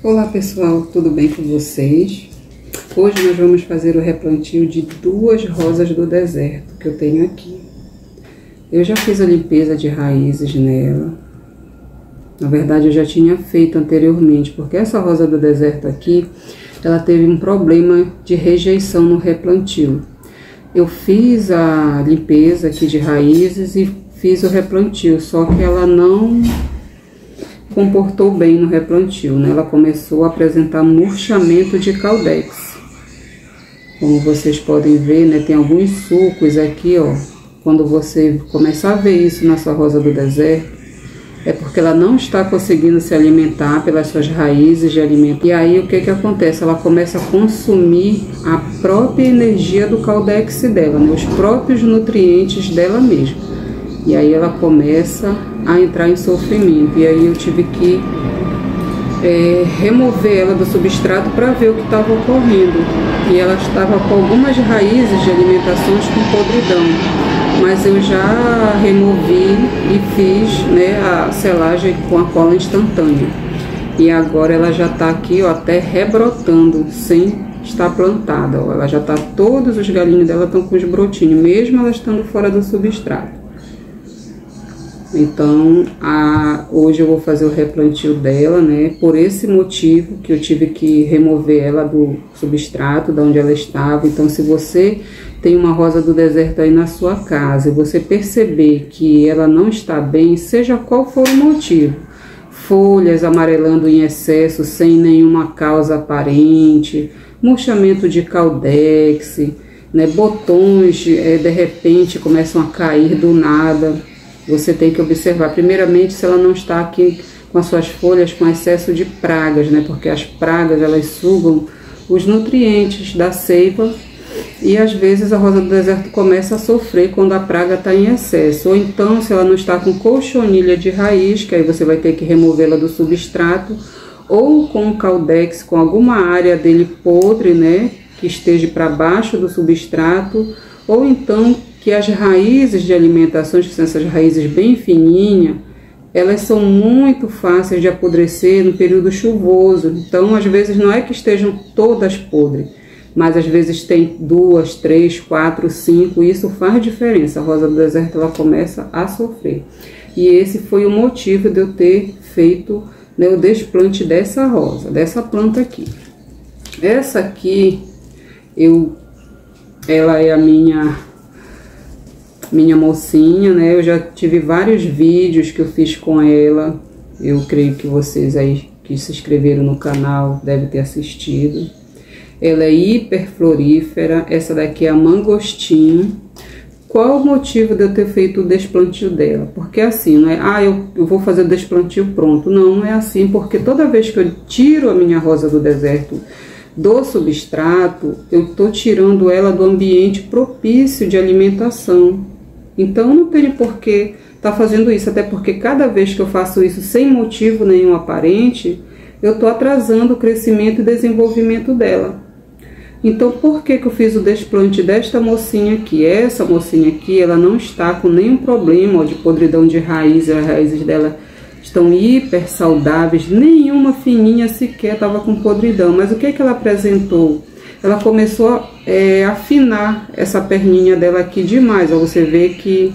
Olá pessoal, tudo bem com vocês? Hoje nós vamos fazer o replantio de duas rosas do deserto que eu tenho aqui. Eu já fiz a limpeza de raízes nela. Na verdade eu já tinha feito anteriormente, porque essa rosa do deserto aqui, ela teve um problema de rejeição no replantio. Eu fiz a limpeza aqui de raízes e fiz o replantio, só que ela não comportou bem no replantio, né? Ela começou a apresentar murchamento de caudex. Como vocês podem ver, né? Tem alguns sulcos aqui, ó. Quando você começar a ver isso na sua rosa do deserto, é porque ela não está conseguindo se alimentar pelas suas raízes de alimento. E aí o que que acontece? Ela começa a consumir a própria energia do caudex dela, né? Os próprios nutrientes dela mesma. E aí ela começa a entrar em sofrimento. E aí eu tive que remover ela do substrato para ver o que estava ocorrendo. E ela estava com algumas raízes de alimentações com podridão. Mas eu já removi e fiz, né, a selagem com a cola instantânea. E agora ela já está aqui, ó, até rebrotando, sem estar plantada. Ó. Ela já está, todos os galinhos dela estão com os brotinhos, mesmo ela estando fora do substrato. Então, hoje eu vou fazer o replantio dela, né? Por esse motivo que eu tive que remover ela do substrato, de onde ela estava. Então, se você tem uma rosa do deserto aí na sua casa e você perceber que ela não está bem, seja qual for o motivo, folhas amarelando em excesso sem nenhuma causa aparente, murchamento de caudex, né? Botões de repente começam a cair do nada. Você tem que observar, primeiramente, se ela não está aqui com as suas folhas com excesso de pragas, né? Porque as pragas, elas sugam os nutrientes da seiva e, às vezes, a rosa do deserto começa a sofrer quando a praga está em excesso. Ou então, se ela não está com cochonilha de raiz, que aí você vai ter que removê-la do substrato, ou com caudex, com alguma área dele podre, né? Que esteja para baixo do substrato, ou então que as raízes de alimentações, que são essas raízes bem fininhas, elas são muito fáceis de apodrecer no período chuvoso. Então, às vezes, não é que estejam todas podres, mas às vezes tem 2, 3, 4, 5, e isso faz diferença. A rosa do deserto, ela começa a sofrer. E esse foi o motivo de eu ter feito, né, o desplante dessa rosa, dessa planta aqui. Essa aqui, ela é a minha mocinha, né? Eu já tive vários vídeos que eu fiz com ela. Eu creio que vocês aí que se inscreveram no canal devem ter assistido. Ela é hiper florífera. Essa daqui é a mangostim. Qual o motivo de eu ter feito o desplantio dela? Porque assim, não é, eu vou fazer o desplantio pronto. Não é assim, porque toda vez que eu tiro a minha rosa do deserto do substrato, eu estou tirando ela do ambiente propício de alimentação. Então, não tem por que estar fazendo isso, até porque cada vez que eu faço isso sem motivo nenhum aparente, eu estou atrasando o crescimento e desenvolvimento dela. Então, por que eu fiz o desplante desta mocinha aqui? Essa mocinha aqui, ela não está com nenhum problema de podridão de raiz, as raízes dela estão hiper saudáveis, nenhuma fininha sequer estava com podridão. Mas o que ela apresentou? Ela começou a afinar essa perninha dela aqui demais. Ó, você vê que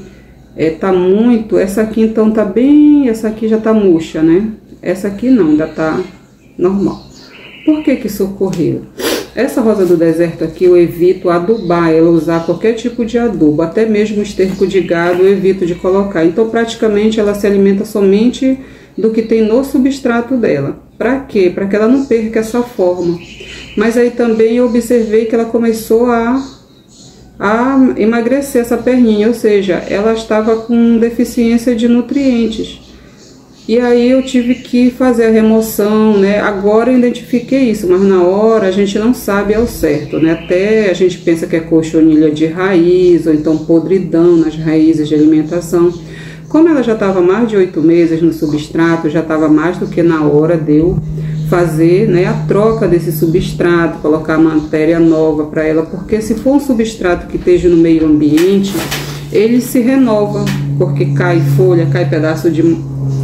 tá muito. Essa aqui então tá bem, essa aqui já tá murcha, né? Essa aqui não, ainda tá normal. Por que isso ocorreu? Essa rosa do deserto aqui eu evito adubar ela, usar qualquer tipo de adubo, até mesmo esterco de gado eu evito de colocar. Então praticamente ela se alimenta somente do que tem no substrato dela. Para quê? Para que ela não perca essa forma. Mas aí também eu observei que ela começou a emagrecer essa perninha, ou seja, ela estava com deficiência de nutrientes. E aí eu tive que fazer a remoção, né? Agora eu identifiquei isso, mas na hora a gente não sabe ao certo, né? Até a gente pensa que é cochonilha de raiz, ou então podridão nas raízes de alimentação. Como ela já estava mais de 8 meses no substrato, já estava mais do que na hora de eu fazer, né, a troca desse substrato, colocar matéria nova para ela, porque se for um substrato que esteja no meio ambiente, ele se renova, porque cai folha, cai pedaço de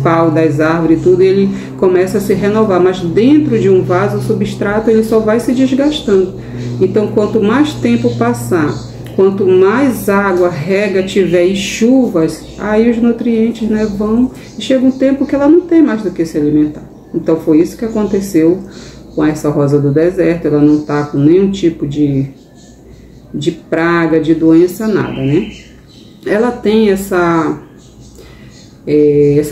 pau das árvores e tudo, ele começa a se renovar, mas dentro de um vaso, o substrato ele só vai se desgastando. Então, quanto mais tempo passar, quanto mais água, rega tiver e chuvas, aí os nutrientes, né, vão, e chega um tempo que ela não tem mais do que se alimentar. Então foi isso que aconteceu com essa rosa do deserto. Ela não está com nenhum tipo de praga, de doença, nada, né? Ela tem essa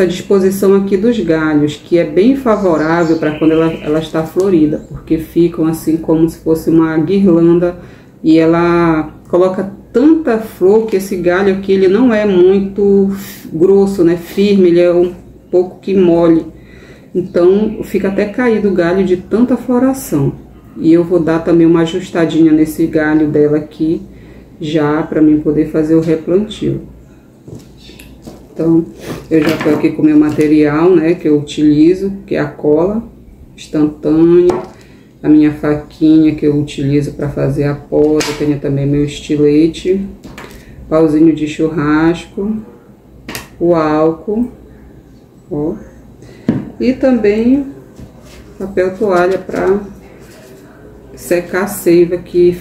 disposição aqui dos galhos, que é bem favorável para quando ela está florida, porque ficam assim como se fosse uma guirlanda, e ela coloca tanta flor que esse galho aqui ele não é muito grosso, né, firme, ele é um pouco que mole, então fica até caído o galho de tanta floração. E eu vou dar também uma ajustadinha nesse galho dela aqui, já para mim poder fazer o replantio. Então, eu já estou aqui com o meu material, né, que eu utilizo, que é a cola instantânea, a minha faquinha que eu utilizo para fazer a poda, tenho também meu estilete, pauzinho de churrasco, o álcool, ó, e também papel toalha para secar a seiva, que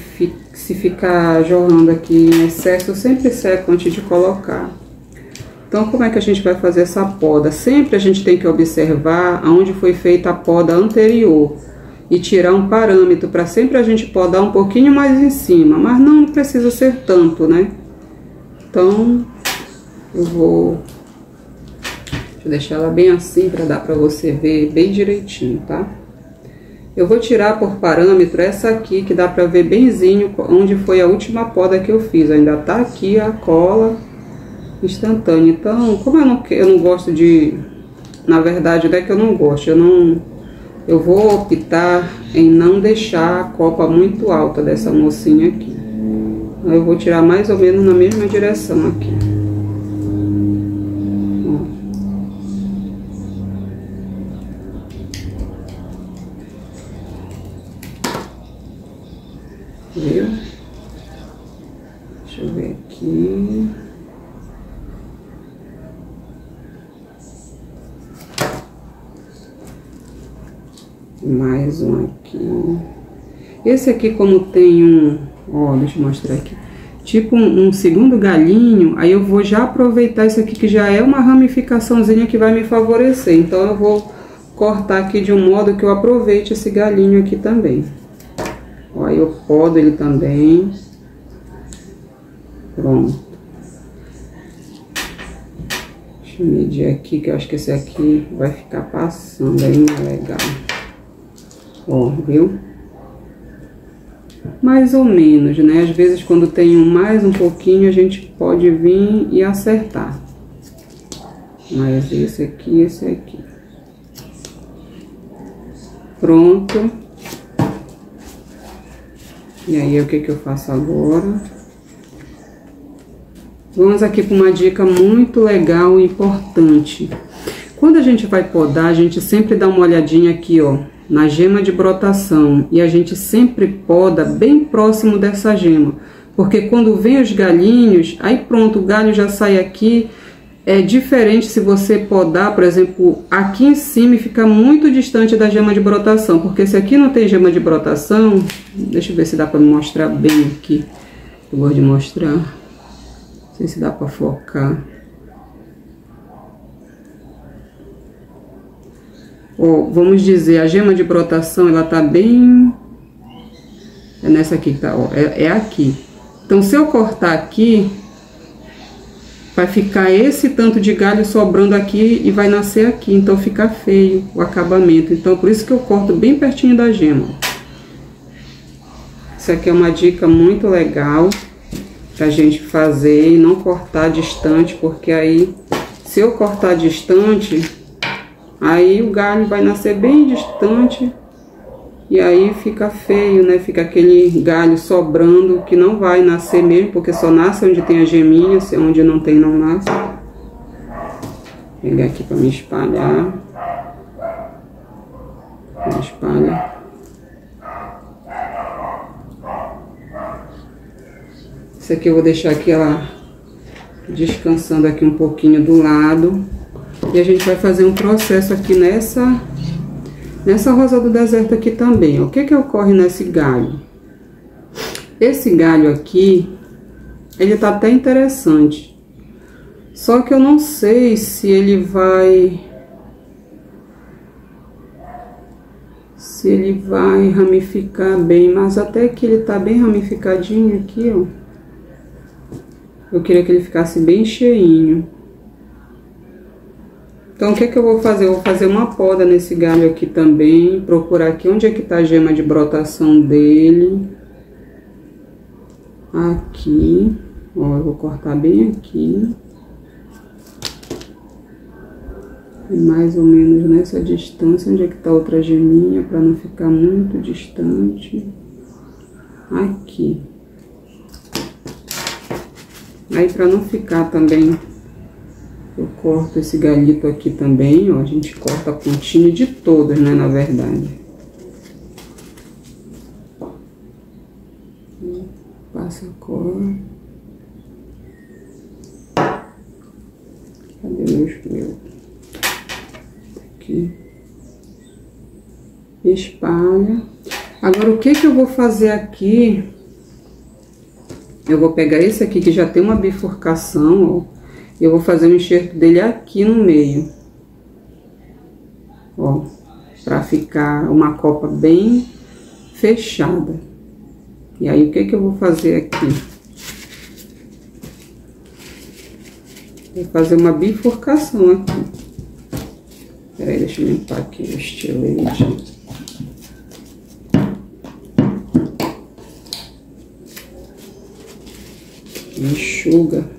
se ficar jorrando aqui em excesso, eu sempre seco antes de colocar. Então, como é que a gente vai fazer essa poda? Sempre a gente tem que observar aonde foi feita a poda anterior e tirar um parâmetro para sempre a gente podar um pouquinho mais em cima, mas não precisa ser tanto, né? Então, deixa eu deixar ela bem assim para dar para você ver bem direitinho, tá? Eu vou tirar por parâmetro essa aqui, que dá para ver benzinho onde foi a última poda que eu fiz. Ainda tá aqui a cola instantânea. Então, como eu não gosto de... Na verdade, não é que eu não gosto, eu vou optar em não deixar a copa muito alta dessa mocinha aqui. Eu vou tirar mais ou menos na mesma direção aqui. Viu? Deixa eu ver aqui. Mais um aqui. Esse aqui, como tem deixa eu mostrar aqui, tipo um segundo galinho, aí eu vou já aproveitar isso aqui, que já é uma ramificaçãozinha que vai me favorecer. Então eu vou cortar aqui de um modo que eu aproveite esse galinho aqui também. Ó, aí eu podo ele também. Pronto. Deixa eu medir aqui, que eu acho que esse aqui vai ficar passando aí, não é legal. Ó, viu? Mais ou menos, né? Às vezes quando tem mais um pouquinho, a gente pode vir e acertar. Mas esse aqui. Pronto. E aí, o que eu faço agora? Vamos aqui para uma dica muito legal e importante. Quando a gente vai podar, a gente sempre dá uma olhadinha aqui, ó, na gema de brotação, e a gente sempre poda bem próximo dessa gema, porque quando vem os galhinhos, aí pronto, o galho já sai aqui. É diferente se você podar, por exemplo, aqui em cima e ficar muito distante da gema de brotação, porque se aqui não tem gema de brotação, deixa eu ver se dá para mostrar bem aqui, eu gosto de mostrar, não sei se dá para focar. Ó, vamos dizer, a gema de brotação, ela tá bem... É nessa aqui que tá, ó, é aqui. Então, se eu cortar aqui, vai ficar esse tanto de galho sobrando aqui e vai nascer aqui. Então, fica feio o acabamento. Então, por isso que eu corto bem pertinho da gema. Isso aqui é uma dica muito legal pra gente fazer e não cortar distante, porque aí, se eu cortar distante... Aí o galho vai nascer bem distante e aí fica feio, né? Fica aquele galho sobrando que não vai nascer mesmo, porque só nasce onde tem a geminha, onde não tem não nasce. Vou pegar aqui para me espalhar. Espalha. Isso aqui eu vou deixar aqui ela descansando aqui um pouquinho do lado. E a gente vai fazer um processo aqui nessa rosa do deserto aqui também. O que que ocorre nesse galho? Esse galho aqui, ele tá até interessante. Só que eu não sei se ele vai... Se ele vai ramificar bem, mas até que ele tá bem ramificadinho aqui, ó. Eu queria que ele ficasse bem cheinho. Então, o que que eu vou fazer? Eu vou fazer uma poda nesse galho aqui também. Procurar aqui onde é que tá a gema de brotação dele. Aqui. Ó, eu vou cortar bem aqui. E mais ou menos nessa distância, onde é que tá outra geminha, pra não ficar muito distante. Aqui. Aí, pra não ficar também, eu corto esse galhito aqui também, ó. A gente corta a pontinha de todas, né, na verdade. Passa a cola. Cadê meu? Aqui. Espalha. Agora, o que que eu vou fazer aqui? Eu vou pegar esse aqui que já tem uma bifurcação, ó. E eu vou fazer o enxerto dele aqui no meio. Ó. Pra ficar uma copa bem fechada. E aí, o que que eu vou fazer aqui? Vou fazer uma bifurcação aqui. Peraí, deixa eu limpar aqui o estilete. Enxuga.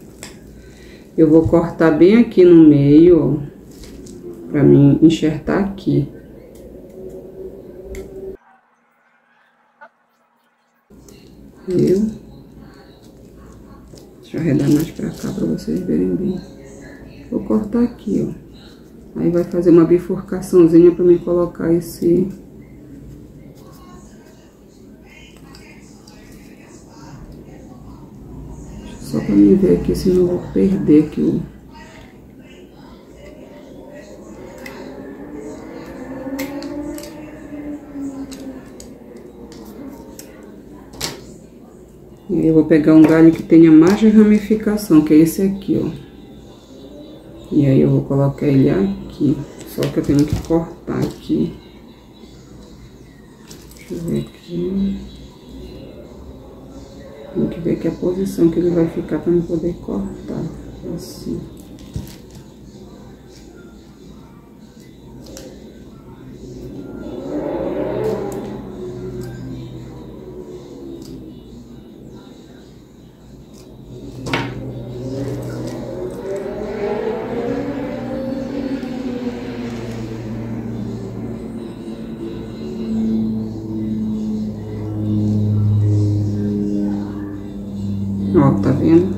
Eu vou cortar bem aqui no meio, ó, pra mim enxertar aqui. Viu? Deixa eu arredar mais pra cá pra vocês verem bem. Vou cortar aqui, ó. Aí vai fazer uma bifurcaçãozinha pra mim colocar esse... Só pra mim ver aqui, senão eu vou perder aqui o... E aí eu vou pegar um galho que tenha mais de ramificação, que é esse aqui, ó. E aí eu vou colocar ele aqui. Só que eu tenho que cortar aqui. Deixa eu ver aqui. Tem que ver aqui a posição que ele vai ficar para eu poder cortar. Assim. Ó, tá vendo?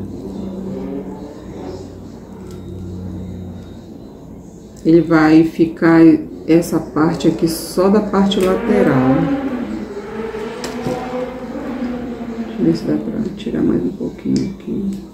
Ele vai ficar essa parte aqui só da parte lateral. Deixa eu ver se dá pra tirar mais um pouquinho aqui.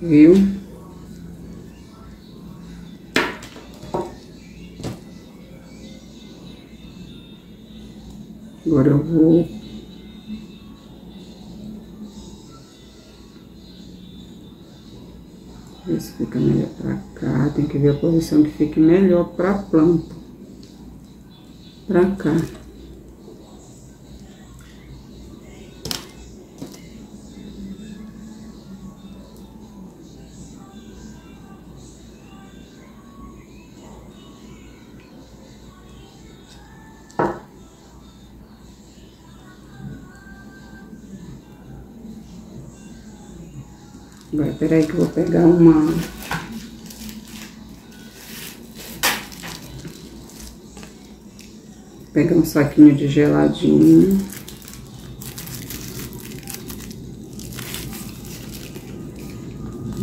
Viu? Agora eu vou ver se fica melhor pra cá. Tem que ver a posição que fique melhor pra planta. Pra cá. Agora, peraí que eu vou pegar pegar um saquinho de geladinho.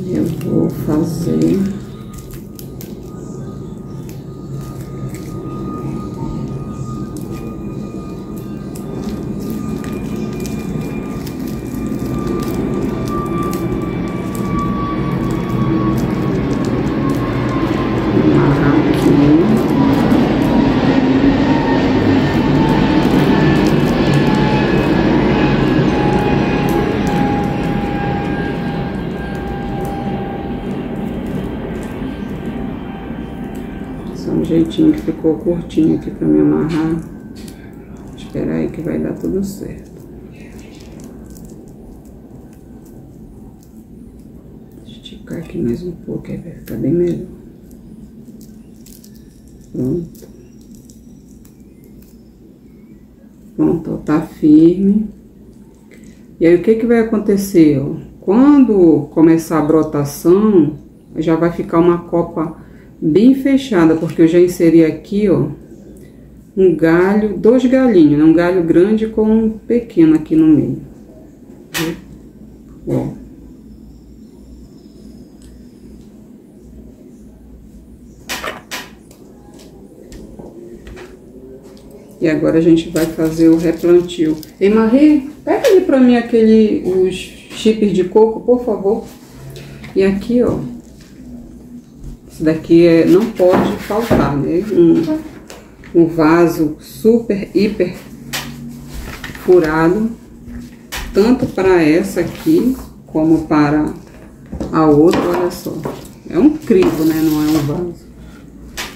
Eu vou fazer um jeitinho que ficou curtinho aqui pra me amarrar. Espera aí que vai dar tudo certo. Esticar aqui mais um pouco, aí vai ficar bem melhor. Pronto. Pronto, ó, tá firme. E aí o que que vai acontecer, ó? Quando começar a brotação, já vai ficar uma copa bem fechada, porque eu já inseri aqui, ó, um galho, 2 galhinhos, né? Um galho grande com um pequeno aqui no meio. Ó. E agora a gente vai fazer o replantio. Ei, Marie, pega ali pra mim os chips de coco, por favor. E aqui, ó, esse daqui não pode faltar, né? Um vaso super, hiper furado, tanto para essa aqui, como para a outra, olha só. É um crivo, né? Não é um vaso.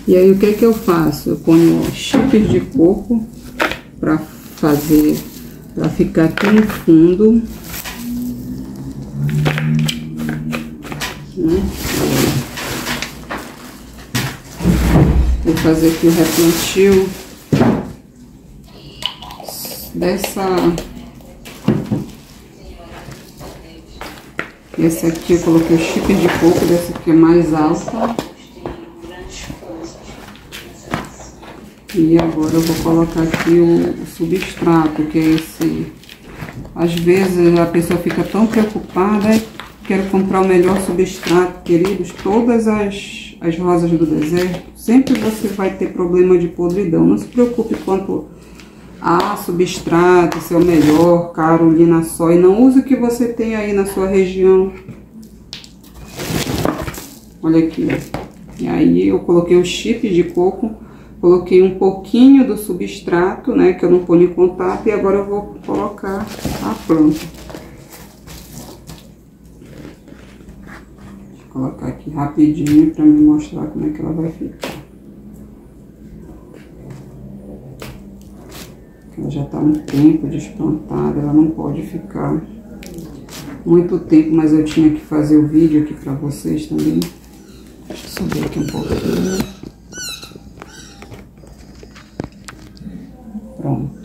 E aí, o que que eu faço? Eu ponho chips de coco para fazer, para ficar aqui no fundo. Vou fazer aqui o replantio esse aqui eu coloquei o chip de coco, dessa aqui é mais alta. E agora eu vou colocar aqui o substrato, que é esse. Às vezes a pessoa fica tão preocupada, quero comprar o melhor substrato, queridos. Todas as rosas do deserto, sempre você vai ter problema de podridão. Não se preocupe quanto a substrato, se é o melhor, Carolina Soy. Não use o que você tem aí na sua região. Olha aqui. E aí eu coloquei o chip de coco, coloquei um pouquinho do substrato, né, que eu não ponho em contato, e agora eu vou colocar a planta. Vou colocar aqui rapidinho para me mostrar como é que ela vai ficar. Ela já tá um tempo desplantada, ela não pode ficar muito tempo, mas eu tinha que fazer o vídeo aqui para vocês também. Deixa eu subir aqui um pouquinho. Pronto.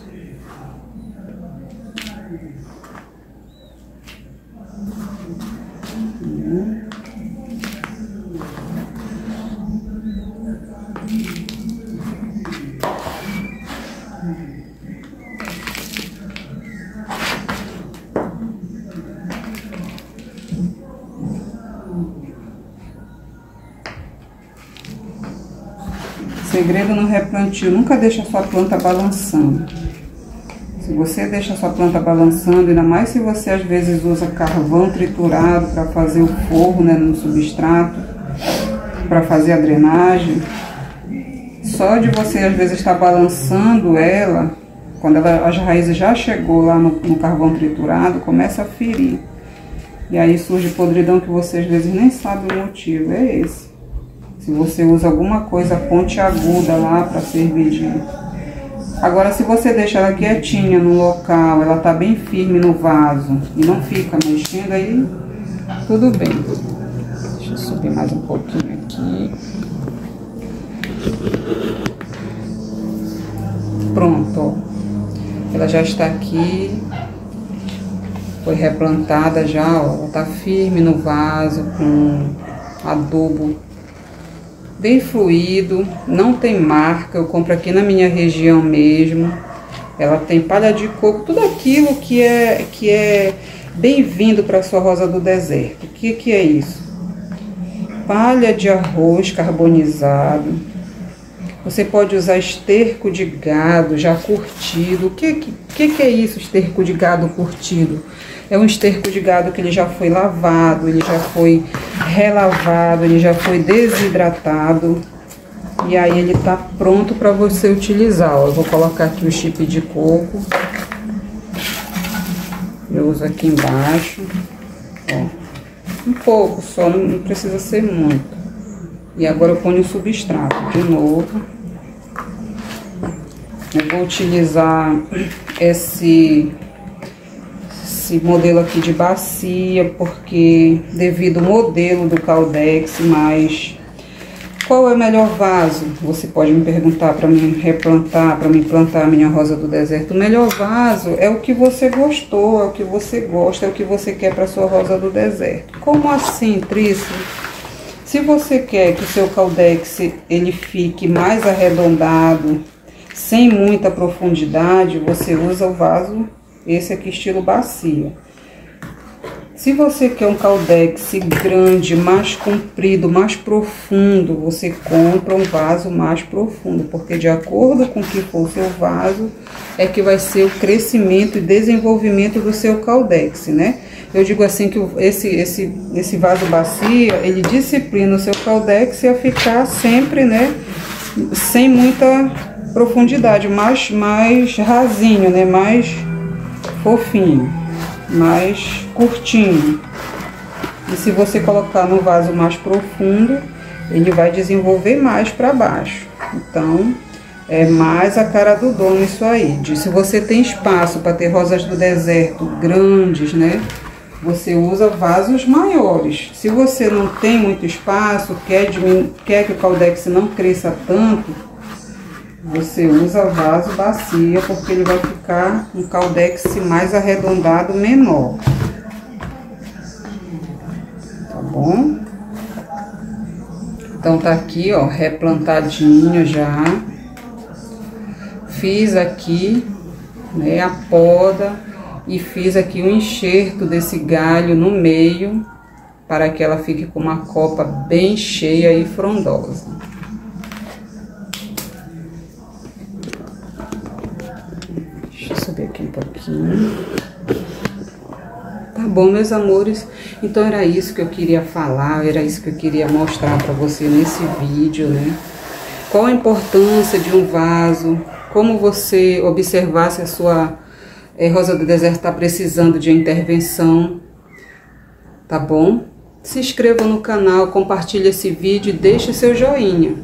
Segredo no replantio, nunca deixa a sua planta balançando. Se você deixa a sua planta balançando, ainda mais se você às vezes usa carvão triturado para fazer o forro, né, no substrato, para fazer a drenagem, só de você às vezes estar balançando ela, quando as raízes já chegou lá no carvão triturado, começa a ferir. E aí surge podridão que você às vezes nem sabe o motivo, é esse. Se você usa alguma coisa pontiaguda lá para servir de... Agora, se você deixa ela quietinha no local, ela tá bem firme no vaso e não fica mexendo, aí tudo bem. Deixa eu subir mais um pouquinho aqui. Pronto, ó. Ela já está aqui. Foi replantada já, ó. Ela tá firme no vaso, com adubo bem fluido, não tem marca, eu compro aqui na minha região mesmo. Ela tem palha de coco, tudo aquilo que é bem-vindo para sua rosa do deserto. O que é isso? palha de arroz carbonizado. Você pode usar esterco de gado já curtido. O que é isso, esterco de gado curtido? É um esterco de gado que ele já foi lavado, ele já foi relavado, ele já foi desidratado. E aí ele tá pronto para você utilizar. Ó, eu vou colocar aqui o chip de coco. Eu uso aqui embaixo. Ó, um pouco só, não precisa ser muito. E agora eu ponho o substrato de novo. Eu vou utilizar esse modelo aqui de bacia, porque devido ao modelo do Caldex, mas qual é o melhor vaso? Você pode me perguntar para mim replantar, para mim plantar a minha rosa do deserto. O melhor vaso é o que você gostou, é o que você gosta, é o que você quer para sua rosa do deserto. Como assim, Trícia? Se você quer que o seu Caldex ele fique mais arredondado, sem muita profundidade, você usa o vaso, esse aqui estilo bacia. Se você quer um Caldex grande, mais comprido, mais profundo, você compra um vaso mais profundo, porque de acordo com o que for o seu vaso, é que vai ser o crescimento e desenvolvimento do seu Caldex, né? Eu digo assim que esse vaso bacia, ele disciplina o seu Caldex a ficar sempre, né, sem muita profundidade, mais rasinho, né, mais fofinho, mais curtinho. E se você colocar no vaso mais profundo, ele vai desenvolver mais para baixo. Então, é mais a cara do dono isso aí. Se você tem espaço para ter rosas do deserto grandes, né, você usa vasos maiores. Se você não tem muito espaço, quer que o Caldex não cresça tanto, você usa vaso bacia, porque ele vai ficar um Caldex mais arredondado, menor. Tá bom? Então tá aqui, ó, replantadinho já. Fiz aqui, né, a poda e fiz aqui o enxerto desse galho no meio, para que ela fique com uma copa bem cheia e frondosa. Deixa eu subir aqui um pouquinho. Tá bom, meus amores? Então era isso que eu queria falar, era isso que eu queria mostrar para você nesse vídeo, né? Qual a importância de um vaso, como você observar se a sua rosa do deserto está precisando de intervenção, tá bom? Se inscreva no canal, compartilhe esse vídeo e deixe seu joinha.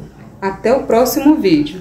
Até o próximo vídeo.